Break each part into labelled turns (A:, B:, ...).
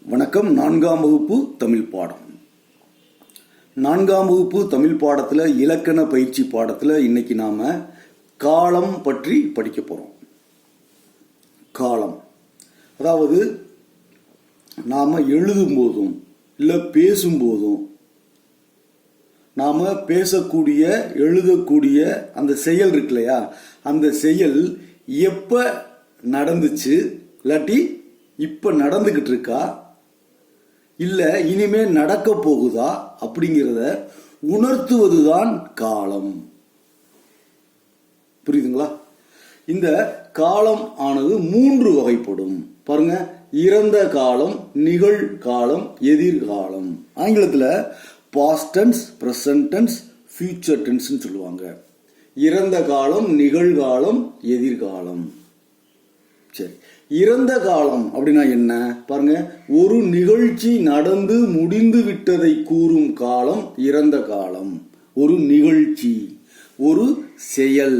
A: வணக்கம். 4ஆம் வகுப்பு தமிழ் பாடம். 4ஆம் வகுப்பு தமிழ் பாடத்தில் இலக்கண பயிற்சி பாடத்தில் இன்னைக்கு நாம காலம் பற்றி படிக்க போறோம். காலம் அதாவது நாம எழுதும் போதும் இல்லை பேசும்போதும் நாம பேசக்கூடிய எழுதக்கூடிய அந்த செயல் இருக்கு இல்லையா, அந்த செயல் எப்ப நடந்துச்சு, இல்லாட்டி இப்ப நடந்துகிட்டு இருக்கா, இல்ல இனிமே நடக்க போகுதா அப்படிங்கிறத உணர்த்துவதுதான் காலம். புரியுதுங்களா? இந்த காலம் ஆனது 3 வகைப்படும். பாருங்க, இறந்த காலம், நிகழ்காலம், எதிர்காலம். ஆங்கிலத்தில் past tense, present tense, future tense சொல்லுவாங்க. இறந்த காலம், நிகழ்காலம், எதிர்காலம். சரி, இறந்த காலம் அப்படின்னா என்ன பாருங்க, ஒரு நிகழ்ச்சி நடந்து முடிந்து விட்டதை கூறும் காலம் இறந்த காலம். ஒரு நிகழ்ச்சி, ஒரு செயல்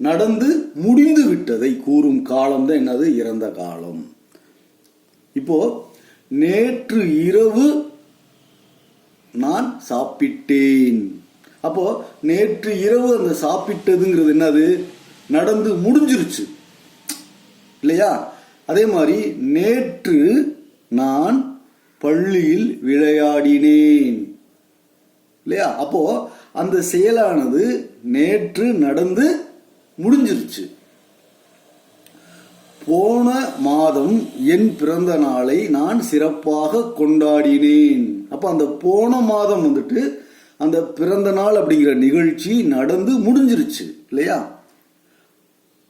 A: நடந்து முடிந்து விட்டதை கூறும் காலம் தான் என்னது, இறந்த காலம். இப்போ நேற்று இரவு நான் சாப்பிட்டேன். அப்போ நேற்று இரவு அந்த சாப்பிட்டதுங்கிறது என்னது, நடந்து முடிஞ்சிருச்சு இல்லையா? அதே மாதிரி நேற்று நான் பள்ளியில் விளையாடினேன் இல்லையா? அப்போ அந்த செயலானது நேற்று நடந்து முடிஞ்சிருச்சு. போன மாதம் என் பிறந்த நாளை நான் சிறப்பாக கொண்டாடினேன். அப்ப அந்த போன மாதம் வந்துட்டு அந்த பிறந்த நாள் அப்படிங்கிற நிகழ்ச்சி நடந்து முடிஞ்சிருச்சு இல்லையா?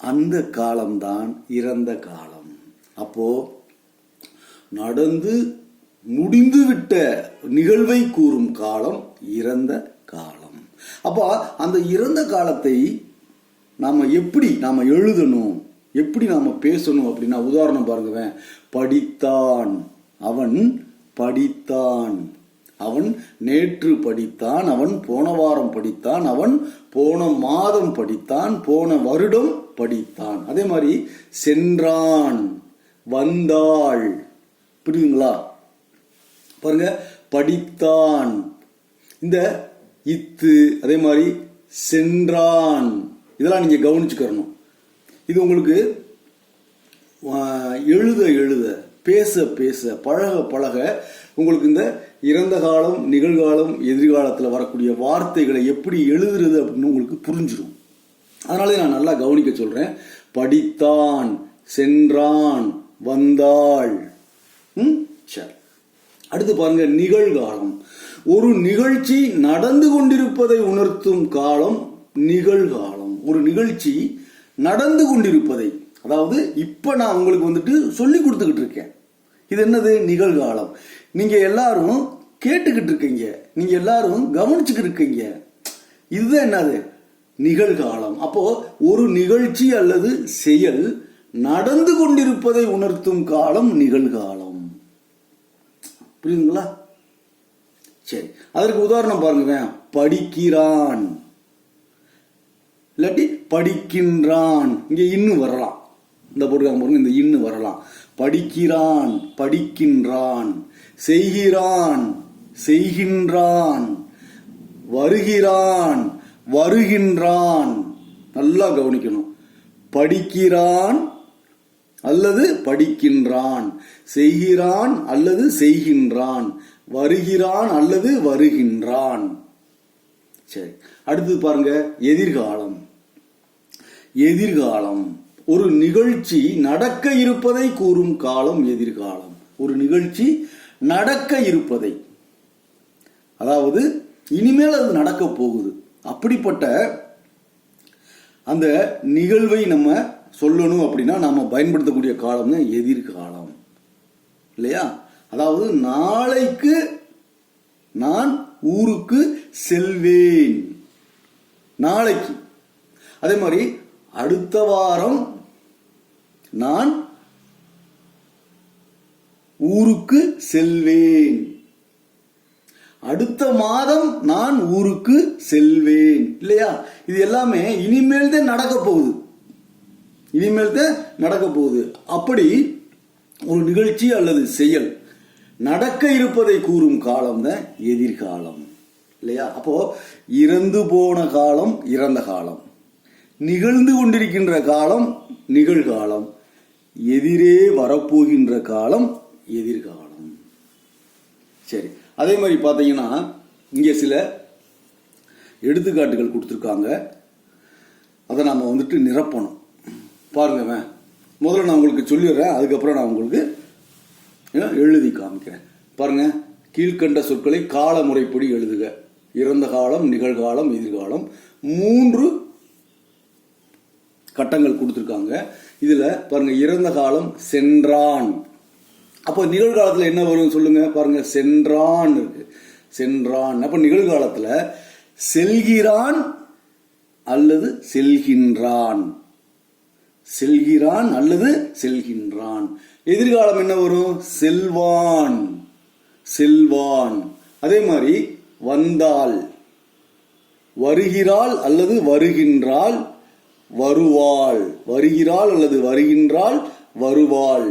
A: அந்த காலம்தான் இறந்த காலம். அப்போ நடந்து முடிந்துவிட்ட நிகழ்வை கூறும் காலம் இறந்த காலம். அப்போ அந்த இறந்த காலத்தை நாம எப்படி நாம எழுதணும், எப்படி நாம பேசணும் அப்படின்னா, உதாரணம் பாருங்க, படித்தான், அவன் படித்தான், அவன் நேற்று படித்தான், அவன் போன வாரம் படித்தான், அவன் போன மாதம் படித்தான், போன வருடம் படித்தான். அதே மாதிரி சென்றான், வந்தாள். புரியுதுங்களா? பாருங்க, படித்தான், இந்த இத்து, அதே மாதிரி சென்றான், இதெல்லாம் நீங்க கவனிச்சுக்கணும். இது உங்களுக்கு எழுத எழுத, பேச பேச, பழக பழக உங்களுக்கு இந்த இறந்த காலம், நிகழ்காலம், எதிர்காலத்தில் வரக்கூடிய வார்த்தைகளை எப்படி எழுதுறது அப்படின்னு உங்களுக்கு புரிஞ்சிடும். அதனால நான் நல்லா கவனிக்க சொல்றேன். படித்தான், சென்றான், வந்தாள். சரி, அடுத்து பாருங்க, நிகழ்காலம். ஒரு நிகழ்ச்சி நடந்து கொண்டிருப்பதை உணர்த்தும் காலம் நிகழ்காலம். ஒரு நிகழ்ச்சி நடந்து கொண்டிருப்பதை, அதாவது இப்ப நான் உங்களுக்கு வந்துட்டு சொல்லி கொடுத்துக்கிட்டு இருக்கேன். இது என்னது, நிகழ்காலம். நீங்க எல்லாரும் கேட்டுக்கிட்டு இருக்கீங்க, நீங்க எல்லாரும் கவனிச்சுக்கிட்டு இருக்கீங்க. இதுதான் என்னது, நிகழ்காலம். அப்போ ஒரு நிகழ்ச்சி அல்லது செயல் நடந்து கொண்டிருப்பதை உணர்த்தும் காலம் நிகழ்காலம். புரியுதுங்களா? சரி, அதற்கு உதாரணம் பாருங்க, படிக்கிறான், இல்லாட்டி படிக்கின்றான். இங்க இன்னும் வரலாம், இந்த போட்டு இந்த இன்னும் வரலாம். படிக்கிறான், படிக்கின்றான், செய்கிறான், செய்கின்றான், வருகிறான், வருகின்றான். நல்லா கவனிக்கணும். படிக்கிறான் அல்லது படிக்கின்றான், செய்கிறான் அல்லது செய்கின்றான், வருகிறான் அல்லது வருகின்றான். சரி, அடுத்து பாருங்க, எதிர்காலம். எதிர்காலம் ஒரு நிகழ்ச்சி நடக்க இருப்பதை கூறும் காலம் எதிர்காலம். ஒரு நிகழ்ச்சி நடக்க இருப்பதை, அதாவது இனிமேல் அது நடக்க போகுது, அப்படிப்பட்ட அந்த நிகழ்வை நம்ம சொல்லணும் அப்படின்னா நாம பயன்படுத்தக்கூடிய காலம் தான் எதிர்காலம் இல்லையா? அதாவது நாளைக்கு நான் ஊருக்கு செல்வேன், நாளைக்கு. அதே மாதிரி அடுத்த வாரம் நான் ஊருக்கு செல்வேன், அடுத்த மாதம் நான் ஊருக்கு செல்வேன் இல்லையா? இது எல்லாமே இனிமேல் தான் நடக்க போகுது, இனிமேல் தான் நடக்க போகுது. அப்படி ஒரு நிகழ்ச்சி அல்லது செயல் நடக்க இருப்பதை கூறும் காலம் தான் எதிர்காலம் இல்லையா? அப்போ இறந்து போன காலம் இறந்த காலம், நிகழ்ந்து கொண்டிருக்கின்ற காலம் நிகழ்காலம், எதிரே வரப்போகின்ற காலம் எதிர்காலம். சரி, அதே மாதிரி பார்த்தீங்கன்னா இங்கே சில எடுத்துக்காட்டுகள் கொடுத்துருக்காங்க. அதை நாம் வந்துட்டு நிரப்பணும். பாருங்க, முதல்ல நான் உங்களுக்கு சொல்லிடுறேன், அதுக்கப்புறம் நான் உங்களுக்கு எழுதி காமிக்கிறேன். பாருங்க, கீழ்கண்ட சொற்களை கால முறைப்படி எழுதுக. இறந்த காலம், நிகழ்காலம், எதிர்காலம், 3 கட்டங்கள் கொடுத்துருக்காங்க. இதுல பாருங்க, இறந்த காலம் சென்றான். அப்போ நிகழ்காலத்தில் என்ன வரும் சொல்லுங்க. பாருங்க, சென்றான் இருக்கு, சென்றான். அப்ப நிகழ்காலத்துல செல்கிறான் அல்லது செல்கின்றான், செல்கிறான் அல்லது செல்கின்றான். எதிர்காலம் என்ன வரும்? செல்வான், செல்வான். அதே மாதிரி வந்தாள், வருகிறாள் அல்லது வருகின்றாள், வருவாள், வருகிறாள் அல்லது வருகின்றாள், வருவாள்.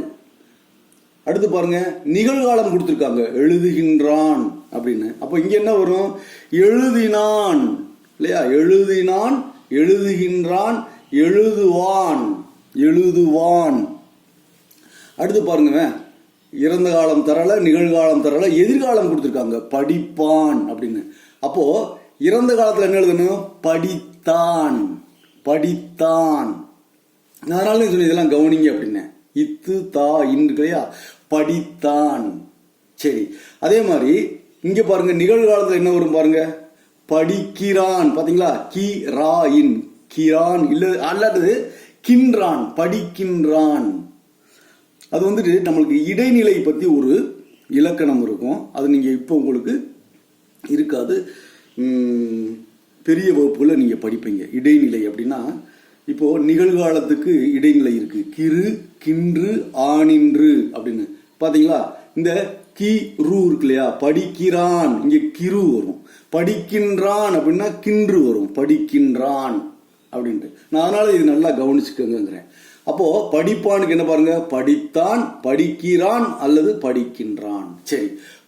A: அடுத்து பாருங்க, நிகழ்காலம் கொடுத்திருக்காங்க, எழுதுகின்றான் அப்படின்னு. அப்ப இங்க என்ன வரும்? எழுதினான் இல்லையா? எழுதினான், எழுதுகின்றான், எழுதுவான், எழுதுவான். அடுத்து பாருங்க, இறந்த காலம் தரல, நிகழ்காலம் தரல, எதிர்காலம் கொடுத்திருக்காங்க, படிப்பான் அப்படின்னு. அப்போ இறந்த காலத்துல என்ன எழுதணும்? படித்தான், படித்தான். அதனால சொல்லி இதெல்லாம் கவனிங்க அப்படின்னு. இத்து தா இல்லையா? படித்தான். சரி, அதே மாதிரி இங்க பாருங்க, நிகழ்காலத்துல என்ன வரும் பாருங்க? படிக்கிறான். பாத்தீங்களா? கி ரா இன், கிரான் இல்ல அல்லது கின்றான், படிக்கின்றான். அது வந்துட்டு நம்மளுக்கு இடைநிலை பத்தி ஒரு இலக்கணம் இருக்கும். அது நீங்க இப்போ உங்களுக்கு இருக்காது, பெரிய வகுப்புல நீங்க படிப்பீங்க. இடைநிலை அப்படின்னா, இப்போ நிகழ்காலத்துக்கு இடைநிலை இருக்கு. கிரு, கின்று, ஆனின்று அப்படின்னு. பாத்தீங்களா? இந்த கி ரூ இருக்கு இல்லையா? படிக்கிறான், இங்க கிரு வரும். படிக்கின்றான் அப்படின்னா கின்று வரும், படிக்கின்றான் அப்படின்ட்டு. நான் அதனால இது நல்லா கவனிச்சுக்கோங்கிறேன். அப்போ படிப்பானுக்கு என்ன பாருங்க? படித்தான், படிக்கிறான் அல்லது படிக்கின்றான். சரி,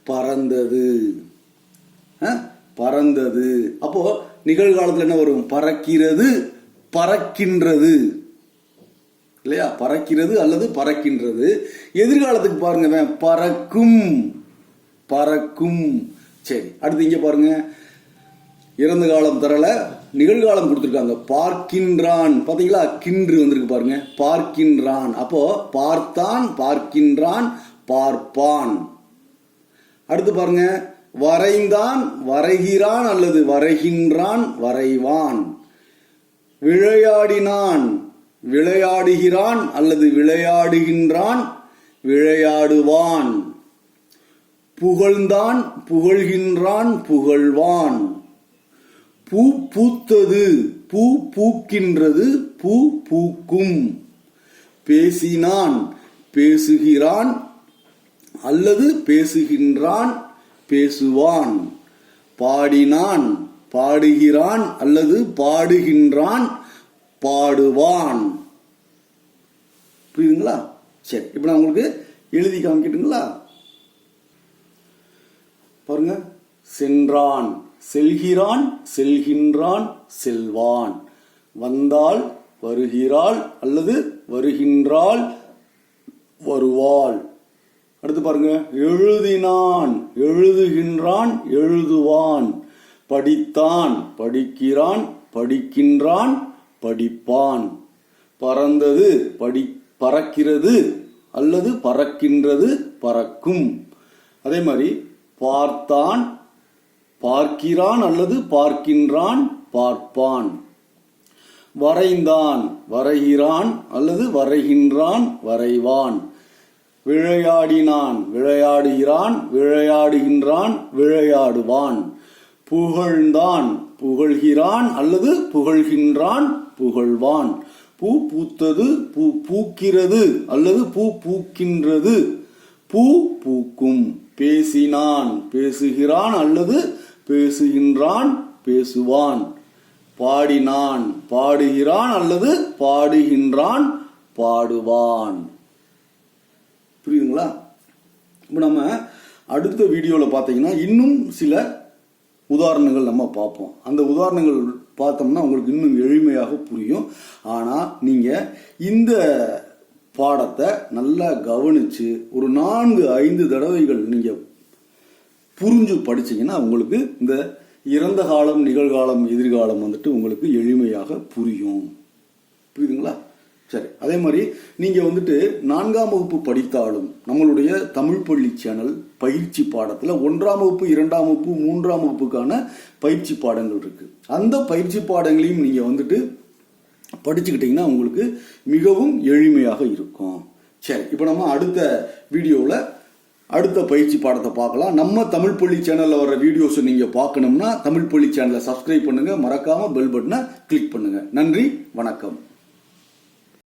A: பறந்தது, பறந்தது. அப்போ நிகழ்காலத்துல என்ன வரும்? பறக்கிறது, பறக்கின்றது இல்லையா? பறக்கிறது அல்லது பறக்கின்றது. எதிர்காலத்துக்கு பாருங்க, பறக்கும், பறக்கும். சரி, அடுத்து இங்க பாருங்க, இறந்த காலம் தரல, நிகழ்காலம் கொடுத்திருக்காங்க, பார்க்கின்றான். பாத்தீங்களா? கின்று வந்திருக்கு பாருங்க, பார்க்கின்றான். அப்போ பார்த்தான், பார்க்கின்றான், பார்ப்பான். அடுத்து பாருங்க, வரைந்தான், வரைகிறான் அல்லது வரைகின்றான், வரைவான். விளையாடினான், விளையாடுகிறான் அல்லது விளையாடுகின்றான், விளையாடுவான். புகழ்ந்தான், புகழ்கின்றான், புகழ்வான். பூ பூத்தது, பூ பூக்கின்றது, பூ பூக்கும். பேசினான், பேசுகிறான் அல்லது பேசுகின்றான், பேசுவான். பாடினான், பாடுகிறான் அல்லது பாடுகின்றான், பாடுவான். புரியுதுங்களா? சரி, இப்ப நான் உங்களுக்கு எழுதி காமிக்கிட்டுங்களா? பாருங்க, சென்றான், செல்கிறான், செல்கின்றான், செல்வான். வந்தாள், வருகிறாள் அல்லது வருகின்றாள், வருவாள். அடுத்து பாருங்க, எழுதினான், எழுதுகின்றான், எழுதுவான். படித்தான், படிக்கிறான், படிக்கின்றான், படிப்பான். பறந்தது, பறக்கிறது அல்லது பறக்கின்றது, பறக்கும். அதே மாதிரி பார்த்தான், பார்க்கிறான் அல்லது பார்க்கின்றான், பார்ப்பான். வரைந்தான், வரைகிறான் அல்லது வரைகின்றான், வரைவான். விளையாடினான், விளையாடுகிறான், விளையாடுகின்றான், விளையாடுவான். புகழ்ந்தான், புகழ்கிறான் அல்லது புகழ்கின்றான், புகழ்வான். பூ பூத்தது, பூ பூக்கிறது அல்லது பூ பூக்கின்றது, பூ பூக்கும். பேசினான், பேசுகிறான் அல்லது பேசுகின்றான், பேசுவான். பாடினான், பாடுகிறான் அல்லது பாடுகின்றான், பாடுவான். புரியுதுங்களா? இப்ப நம்ம அடுத்த வீடியோவில் பார்த்தீங்கன்னா இன்னும் சில உதாரணங்கள் நம்ம பார்ப்போம். அந்த உதாரணங்கள் பார்த்தோம்னா உங்களுக்கு இன்னும் எளிமையாக புரியும். ஆனால் நீங்கள் இந்த பாடத்தை நல்லா கவனித்து ஒரு 4-5 தடவைகள் நீங்கள் புரிஞ்சு படிச்சீங்கன்னா உங்களுக்கு இந்த இறந்த காலம், நிகழ்காலம், எதிர்காலம் வந்துட்டு உங்களுக்கு எளிமையாக புரியும். புரியுதுங்களா? சரி, அதே மாதிரி நீங்கள் வந்துட்டு 4ஆம் வகுப்பு படித்தாலும் நம்மளுடைய தமிழ் பள்ளி சேனல் பயிற்சி பாடத்தில் 1ஆம் வகுப்பு, 2ஆம் வகுப்பு, 3ஆம் வகுப்புக்கான பயிற்சி பாடங்கள் இருக்கு. அந்த பயிற்சி பாடங்களையும் நீங்கள் வந்துட்டு படிச்சுக்கிட்டீங்கன்னா உங்களுக்கு மிகவும் எளிமையாக இருக்கும். சரி, இப்போ நம்ம அடுத்த வீடியோவில் அடுத்த பயிற்சி பாடத்தை பார்க்கலாம். நம்ம தமிழ் பள்ளி சேனலில் வர வீடியோஸை நீங்கள் பார்க்கணும்னா தமிழ் பள்ளி சேனலை சப்ஸ்கிரைப் பண்ணுங்க, மறக்காம பெல் பட்டனை கிளிக் பண்ணுங்க. நன்றி, வணக்கம்.